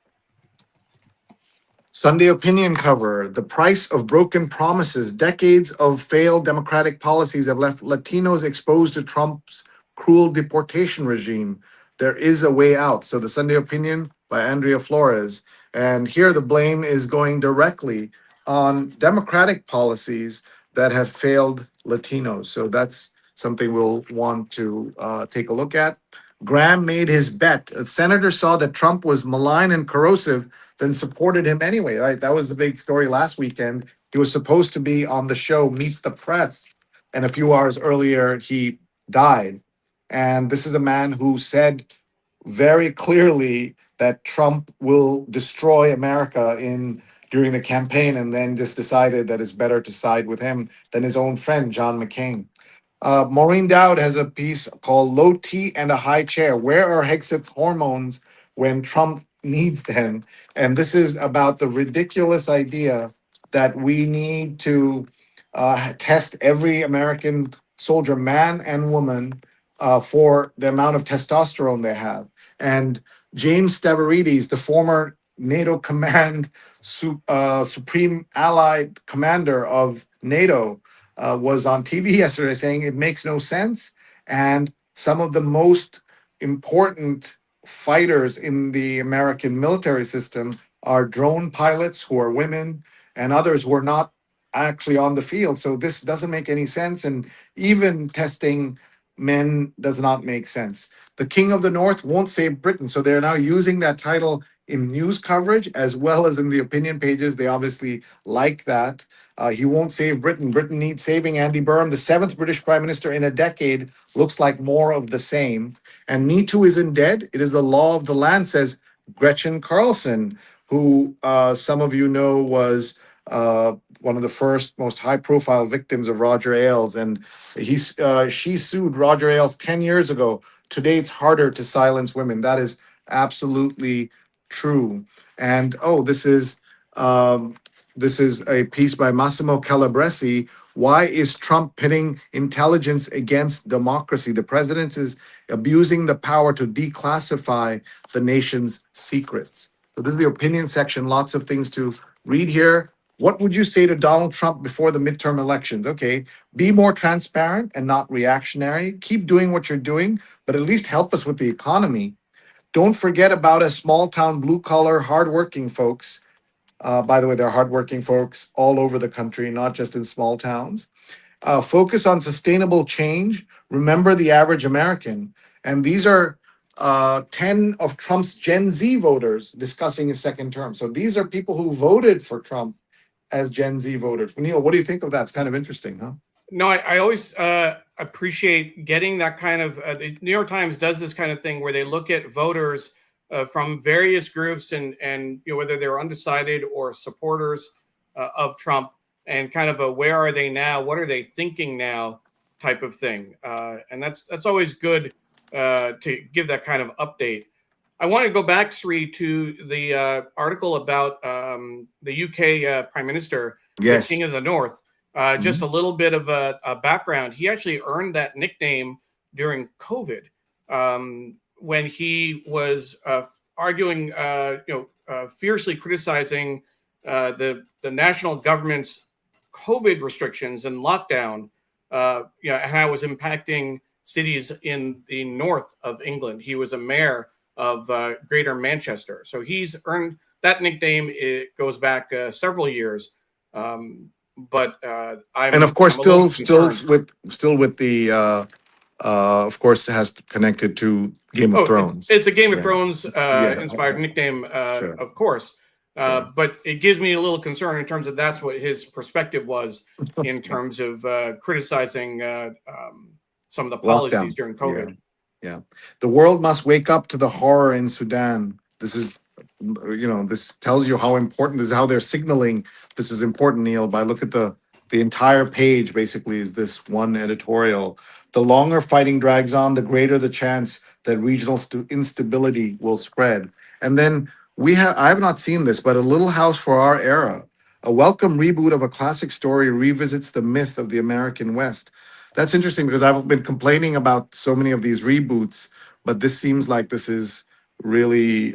Sunday opinion cover: the price of broken promises. Decades of failed democratic policies have left Latinos exposed to Trump's cruel deportation regime. There is a way out. So the Sunday opinion by Andrea Flores. And here the blame is going directly on democratic policies that have failed Latinos. So that's something we'll want to take a look at. Graham made his bet. A senator saw that Trump was malign and corrosive, then supported him anyway, right? That was the big story last weekend. He was supposed to be on the show Meet the Press, and a few hours earlier, he died. And this is a man who said very clearly that Trump will destroy America in during the campaign, and then just decided that it's better to side with him than his own friend, John McCain. Maureen Dowd has a piece called Low T and a High Chair. Where are Hexet's hormones when Trump needs them? And this is about the ridiculous idea that we need to test every American soldier, man and woman, for the amount of testosterone they have. And James Stavridis, the former NATO command supreme allied commander of NATO, was on TV yesterday saying it makes no sense. And some of the most important fighters in the American military system are drone pilots who are women and others who are not actually on the field. So this doesn't make any sense. And even testing men does not make sense. The King of the North won't save Britain. So they're now using that title in news coverage as well as in the opinion pages. They obviously like that. He won't save Britain. Britain needs saving. Andy Burnham, the seventh British Prime Minister in a decade, looks like more of the same. And Me Too isn't dead. It is the law of the land, says Gretchen Carlson, who some of you know was one of the first most high-profile victims of Roger Ailes. And she sued Roger Ailes 10 years ago. Today, it's harder to silence women. That is absolutely true. And this is a piece by Massimo Calabresi. Why is Trump pitting intelligence against democracy? The president is abusing the power to declassify the nation's secrets. So this is the opinion section. Lots of things to read here. What would you say to Donald Trump before the midterm elections? Okay, be more transparent and not reactionary. Keep doing what you're doing, but at least help us with the economy. Don't forget about us small town, blue collar, hardworking folks. By the way, there are hardworking folks all over the country, not just in small towns. Focus on sustainable change. Remember the average American. And these are 10 of Trump's Gen Z voters discussing his second term. So these are people who voted for Trump as Gen Z voters. Neil, what do you think of that? It's kind of interesting, huh? No, I always appreciate getting that kind of. The New York Times does this kind of thing where they look at voters from various groups and whether they're undecided or supporters of Trump, and kind of a where are they now? What are they thinking now? Type of thing, and that's always good to give that kind of update. I want to go back, Sree, to the article about the UK Prime Minister, the Yes. King of the North. Just a little bit of a background. He actually earned that nickname during COVID when he was arguing, fiercely criticizing the national government's COVID restrictions and lockdown, how it was impacting cities in the north of England. He was a mayor of Greater Manchester, so he's earned that nickname. It goes back several years, but And of course, I'm a little still with the of course, it has connected to Game of Oh, Thrones. it's a Game of Yeah. Thrones Yeah. inspired nickname, Sure. of course. Sure. But it gives me a little concern in terms of that's what his perspective was in terms of criticizing some of the policies Lockdown. during Yeah. COVID. Yeah. The world must wake up to the horror in Sudan. This is, this tells you how important this is, how they're signaling this is important, Neil. By look at the entire page basically is this one editorial. The longer fighting drags on, the greater the chance that regional instability will spread. And then I have not seen this, but A Little House for Our Era, a welcome reboot of a classic story revisits the myth of the American West. That's interesting because I've been complaining about so many of these reboots, but this seems like this is really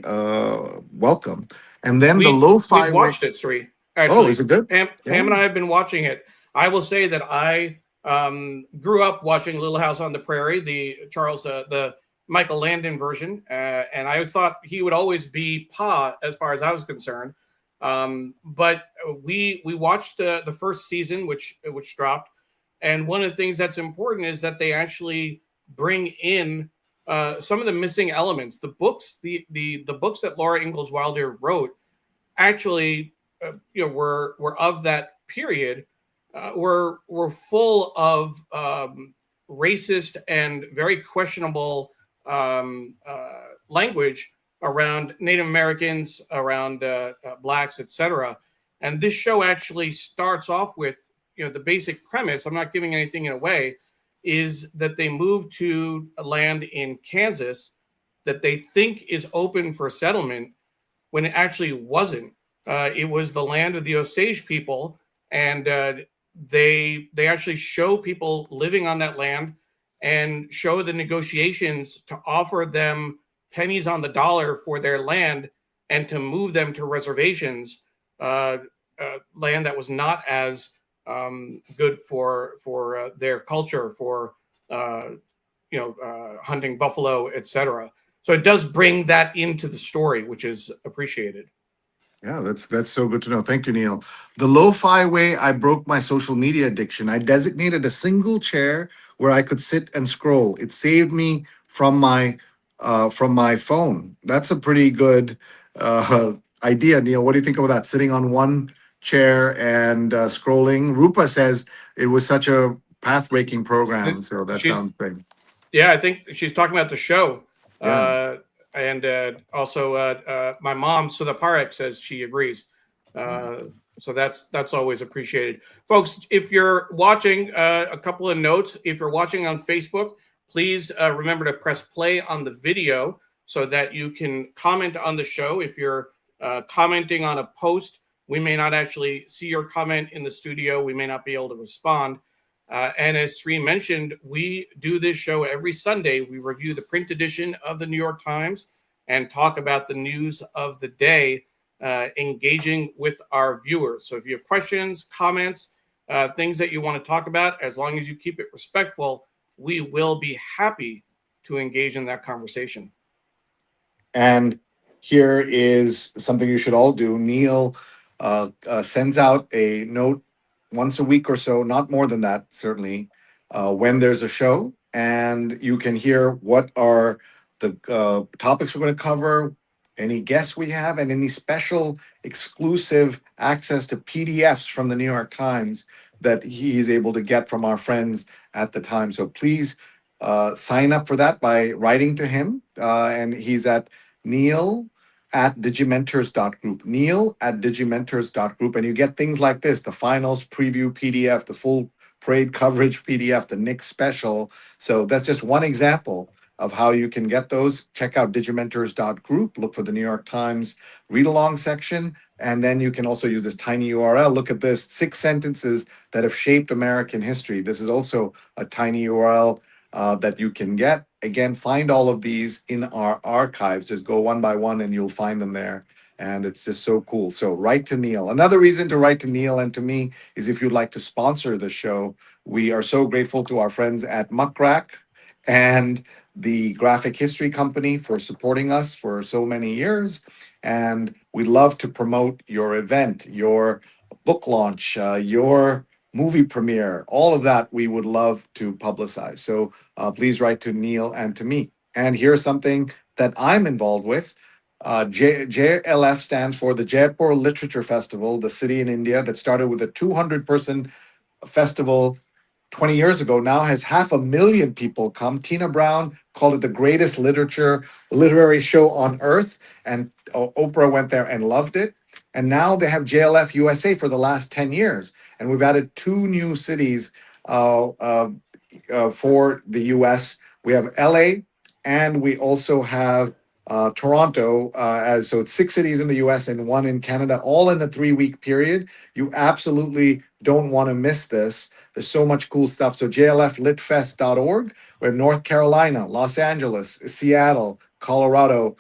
welcome. And then the We lo-fi watched it, Sree. Oh, is Actually, it good? Pam Yeah. and I have been watching it. I will say that I grew up watching Little House on the Prairie, the Michael Landon version, and I always thought he would always be Pa as far as I was concerned. But we watched the first season, which dropped, and one of the things that's important is that they actually bring in some of the missing elements. The books, the books that Laura Ingalls Wilder wrote, actually, were of that period. Were full of racist and very questionable language around Native Americans, around blacks, etc. And this show actually starts off with, the basic premise. I'm not giving anything away. Is that they moved to a land in Kansas that they think is open for settlement when it actually wasn't. It was the land of the Osage people, and they actually show people living on that land and show the negotiations to offer them pennies on the dollar for their land and to move them to reservations, land that was not as good for their culture, for hunting buffalo, etc. So it does bring that into the story, which is appreciated. Yeah, that's so good to know. Thank you, Neil. The lo-fi way I broke my social media addiction. I designated a single chair where I could sit and scroll. It saved me from my phone. That's a pretty good idea, Neil. What do you think about that? Sitting on one chair and scrolling. Rupa says it was such a path-breaking program, so that She's sounds great. Yeah, I think she's talking about the show. Yeah. And also my mom, so the Parekh, says she agrees. So that's always appreciated. Folks, if you're watching, a couple of notes. If you're watching on Facebook, please remember to press play on the video so that you can comment on the show. If you're commenting on a post, we may not actually see your comment in the studio. We may not be able to respond. And as Sree mentioned, we do this show every Sunday. We review the print edition of the New York Times and talk about the news of the day, engaging with our viewers. So if you have questions, comments, things that you want to talk about, as long as you keep it respectful, we will be happy to engage in that conversation. And here is something you should all do. Neil sends out a note once a week or so, not more than that, certainly, when there's a show. And you can hear what are the topics we're going to cover, any guests we have, and any special exclusive access to PDFs from the New York Times that he is able to get from our friends at the time. So please sign up for that by writing to him. And he's at Neil@Digimentors.group. Neil@Digimentors.group. And you get things like this: the finals preview PDF, the full parade coverage PDF, the Knicks special. So that's just one example of how you can get those. Check out Digimentors.group, look for the New York Times read along section. And then you can also use this tiny URL. Look at this: 6 sentences that have shaped American history. This is also a tiny URL that you can get. Again, find all of these in our archives. Just go one by one and you'll find them there. and it's just so cool. So write to Neil. Another reason to write to Neil and to me is if you'd like to sponsor the show. We are so grateful to our friends at Muckrack and the Graphic History Company for supporting us for so many years. And we love to promote your event, your book launch, your movie premiere, all of that we would love to publicize. So please write to Neil and to me. And here's something that I'm involved with. JLF stands for the Jaipur Literature Festival, the city in India that started with a 200-person festival 20 years ago, now has 500,000 people come. Tina Brown called it the greatest literary show on earth, and Oprah went there and loved it. And now they have JLF USA for the last 10 years, and we've added 2 new cities for the US. We have LA, and we also have Toronto, so it's 6 cities in the US and 1 in Canada, all in a 3-week period. You absolutely don't want to miss this. There's so much cool stuff. So jlflitfest.org. We have North Carolina, Los Angeles, Seattle, Colorado,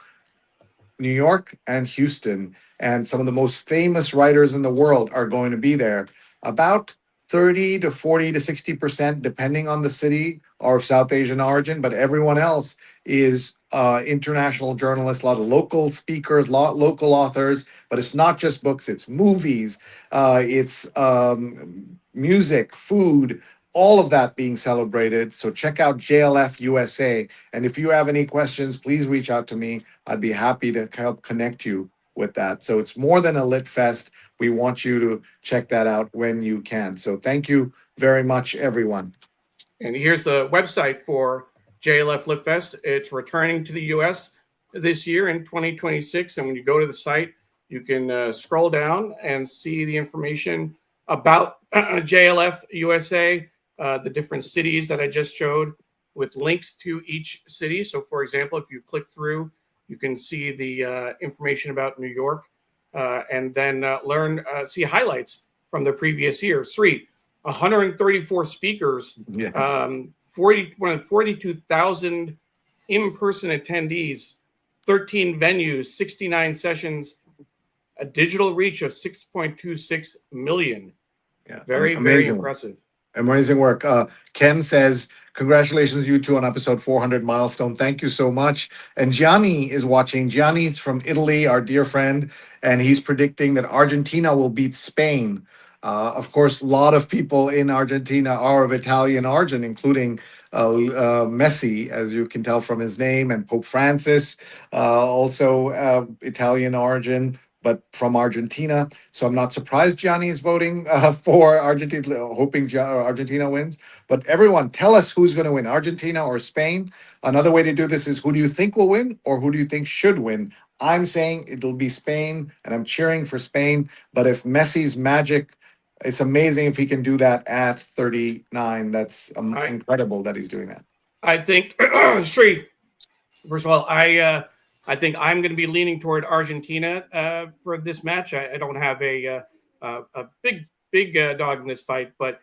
New York, and Houston. And some of the most famous writers in the world are going to be there. About 30 to 40 to 60%, depending on the city, are of South Asian origin, but everyone else is international journalists, a lot of local speakers, local authors. But it's not just books, it's movies, it's music, food, all of that being celebrated. So check out JLF USA. And if you have any questions, please reach out to me. I'd be happy to help connect you with that. So it's more than a lit fest. We want you to check that out when you can. So thank you very much, everyone. And here's the website for JLF Lit Fest. It's returning to the US this year in 2026. And when you go to the site, you can scroll down and see the information about JLF USA, the different cities that I just showed with links to each city. So, for example, if you click through, you can see the information about New York and then see highlights from the previous year. Sree, 134 speakers, Yeah. 42,000 in-person attendees, 13 venues, 69 sessions, a digital reach of 6.26 million. Yeah, Very amazing. impressive. Amazing work. Ken says, congratulations, you two, on episode 400 milestone. Thank you so much. And Gianni is watching. Gianni's from Italy, our dear friend, and he's predicting that Argentina will beat Spain. Of course, a lot of people in Argentina are of Italian origin, including Messi, as you can tell from his name, and Pope Francis, also Italian origin, but from Argentina. So I'm not surprised Gianni is voting for Argentina, hoping Argentina wins. But everyone, tell us who's going to win, Argentina or Spain. Another way to do this is, who do you think will win, or who do you think should win? I'm saying it'll be Spain, and I'm cheering for Spain. But if Messi's magic, it's amazing if he can do that at 39. That's incredible that he's doing that. I think, Sree, first of all, I think I'm going to be leaning toward Argentina for this match. I don't have a big dog in this fight, but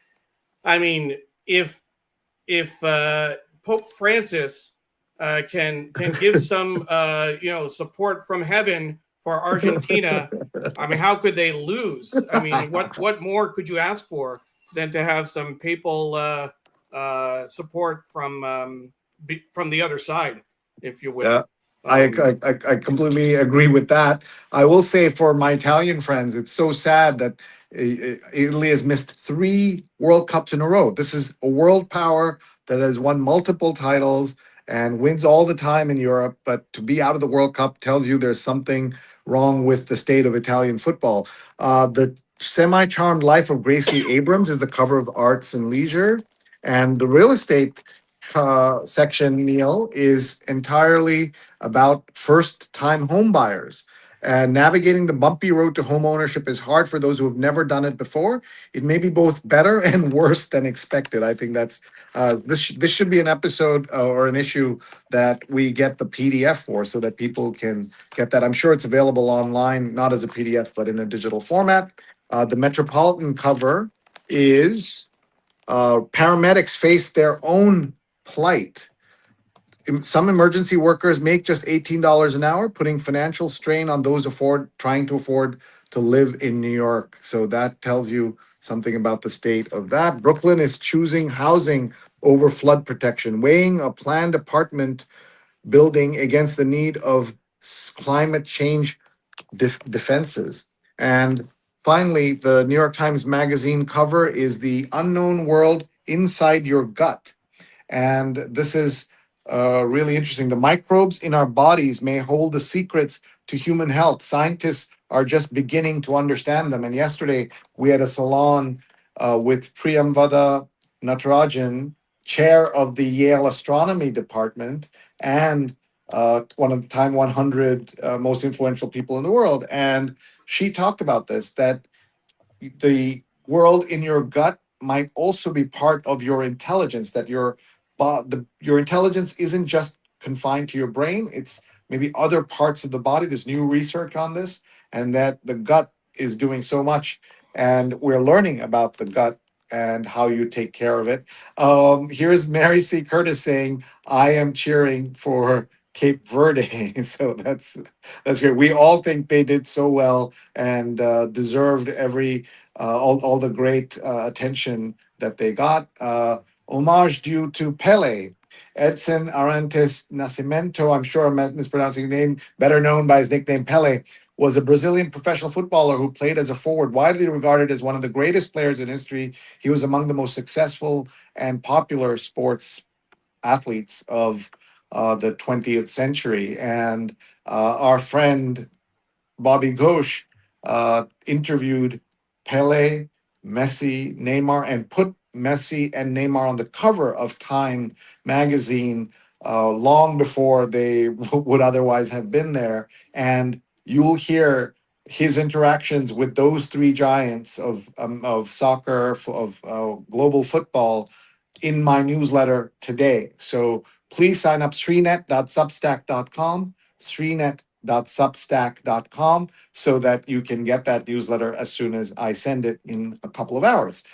I mean, if Pope Francis can give some support from heaven for Argentina, I mean, how could they lose? I mean, what more could you ask for than to have some papal support from the other side, if you will? Yeah. I completely agree with that. I will say, for my Italian friends, it's so sad that Italy has missed 3 World Cups in a row. This is a world power that has won multiple titles and wins all the time in Europe. But to be out of the World Cup tells you there's something wrong with the state of Italian football. The Semi-Charmed Life of Gracie Abrams is the cover of Arts and Leisure. And the real estate section, Neil, is entirely about first-time home buyers. And navigating the bumpy road to home ownership is hard for those who have never done it before. It may be both better and worse than expected. I think that's this should be an episode or an issue that we get the PDF for, so that people can get that. I'm sure it's available online, not as a PDF, but in a digital format. The Metropolitan cover is paramedics face their own plight. some emergency workers make just $18 an hour, putting financial strain on those trying to afford to live in New York. So that tells you something about the state of that. Brooklyn is choosing housing over flood protection, weighing a planned apartment building against the need of climate change defenses. And finally, the New York Times Magazine cover is The Unknown World Inside Your Gut. And this is really interesting. The microbes in our bodies may hold the secrets to human health. Scientists are just beginning to understand them. And yesterday we had a salon with Priyamvada Natarajan, chair of the Yale Astronomy Department, and one of the Time 100 most influential people in the world. And she talked about this, that the world in your gut might also be part of your intelligence, that your intelligence isn't just confined to your brain, it's maybe other parts of the body. There's new research on this, and that the gut is doing so much, and we're learning about the gut and how you take care of it. Here's Mary C. Curtis saying, I am cheering for Cape Verde. So that's great. We all think they did so well and deserved all the great attention that they got. Homage due to Pele. Edson Arantes Nascimento, I'm sure I'm mispronouncing his name, better known by his nickname Pele, was a Brazilian professional footballer who played as a forward, widely regarded as one of the greatest players in history. He was among the most successful and popular sports athletes of the 20th century. And our friend Bobby Ghosh interviewed Pele, Messi, Neymar, and put Messi and Neymar on the cover of Time magazine long before they would otherwise have been there. And you'll hear his interactions with those three giants of soccer, of global football in my newsletter today. So please sign up sreenet.substack.com, sreenet.substack.com, so that you can get that newsletter as soon as I send it in a couple of hours.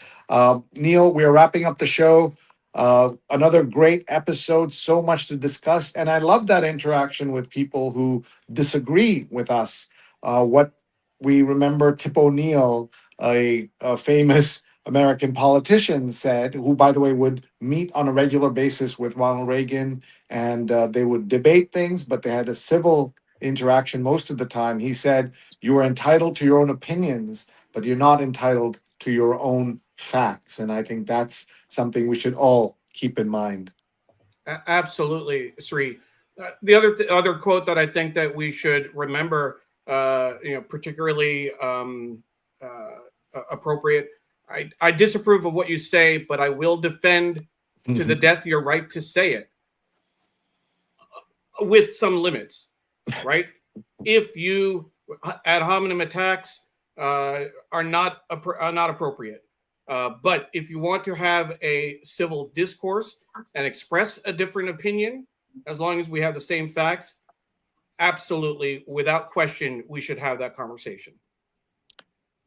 Neil, we're wrapping up the show. Another great episode, so much to discuss. And I love that interaction with people who disagree with us. What we remember Tip O'Neill, a famous American politician, said, who, by the way, would meet on a regular basis with Ronald Reagan, and they would debate things, but they had a civil interaction most of the time. He said, you are entitled to your own opinions, but you're not entitled to your own facts. And I think that's something we should all keep in mind. Absolutely, Sree. The other quote that I think that we should remember, particularly appropriate. I disapprove of what you say, but I will defend to the death your right to say it, with some limits, right? If you ad hominem attacks are not appropriate. But if you want to have a civil discourse and express a different opinion, as long as we have the same facts, absolutely, without question, we should have that conversation.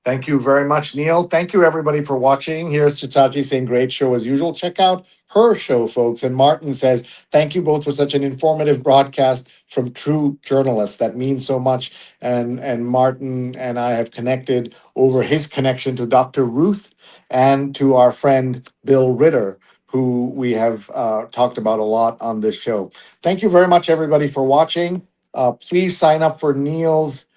Thank you very much, Neil. Thank you, everybody, for watching. Here's Chachachi saying, great show as usual. Check out her show, folks. And Martin says, thank you both for such an informative broadcast from true journalists. That means so much. And Martin and I have connected over his connection to Dr. Ruth and to our friend Bill Ritter, who we have talked about a lot on this show. Thank you very much, everybody, for watching. Please sign up for Neil's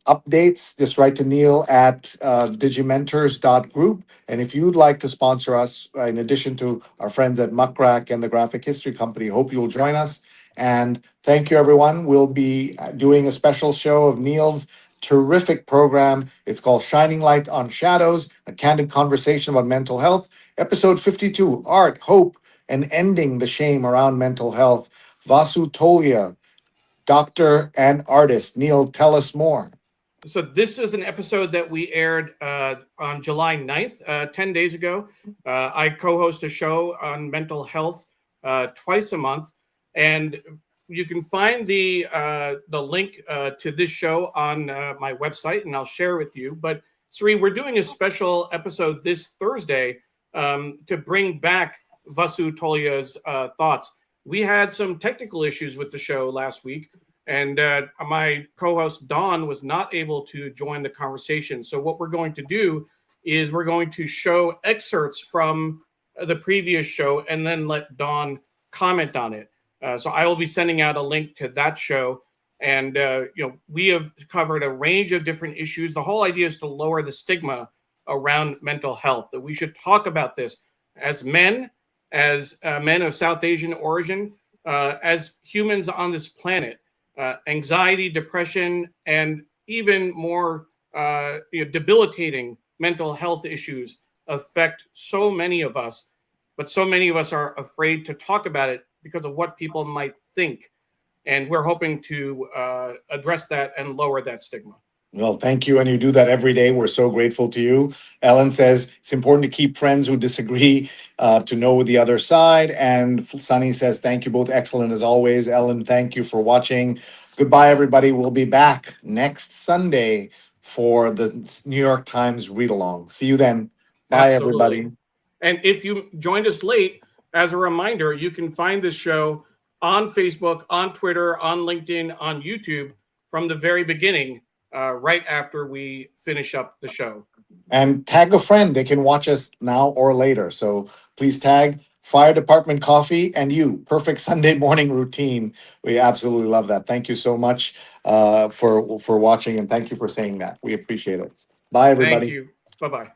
updates. Just write to Neil at digimentors.group. And if you'd like to sponsor us, in addition to our friends at Muckrack and the Graphic History Company, hope you'll join us. And thank you, everyone. We'll be doing a special show of Neil's terrific program. It's called Shining Light on Shadows, a candid conversation about mental health. Episode 52, Art, Hope, and Ending the Shame Around Mental Health. Vasu Tolia, doctor and artist. Neil, tell us more. So this is an episode that we aired on July 9th, 10 days ago. I co-host a show on mental health twice a month, and you can find the link to this show on my website, and I'll share with you. But Sree, we're doing a special episode this Thursday to bring back Vasu Tolia's thoughts. we had some technical issues with the show last week, and my co-host Dawn was not able to join the conversation. So what we're going to do is we're going to show excerpts from the previous show and then let Dawn comment on it. So I will be sending out a link to that show. And we have covered a range of different issues. The whole idea is to lower the stigma around mental health, that we should talk about this as men of South Asian origin, as humans on this planet. Anxiety, depression, and even more debilitating mental health issues affect so many of us, but so many of us are afraid to talk about it because of what people might think. And we're hoping to address that and lower that stigma. Well, thank you. And you do that every day. We're so grateful to you. Ellen says it's important to keep friends who disagree to know the other side. And Sunny says, thank you both. Excellent as always. Ellen, thank you for watching. Goodbye, everybody. We'll be back next Sunday for the New York Times read along. See you then. Bye, Absolutely. everybody. And if you joined us late, as a reminder, you can find this show on Facebook, on Twitter, on LinkedIn, on YouTube from the very beginning, right after we finish up the show. And tag a friend. They can watch us now or later. So please tag Fire Department Coffee and you. Perfect Sunday morning routine. We absolutely love that. Thank you so much for watching, and thank you for saying that. We appreciate it. Bye, everybody. Thank you. Bye-bye.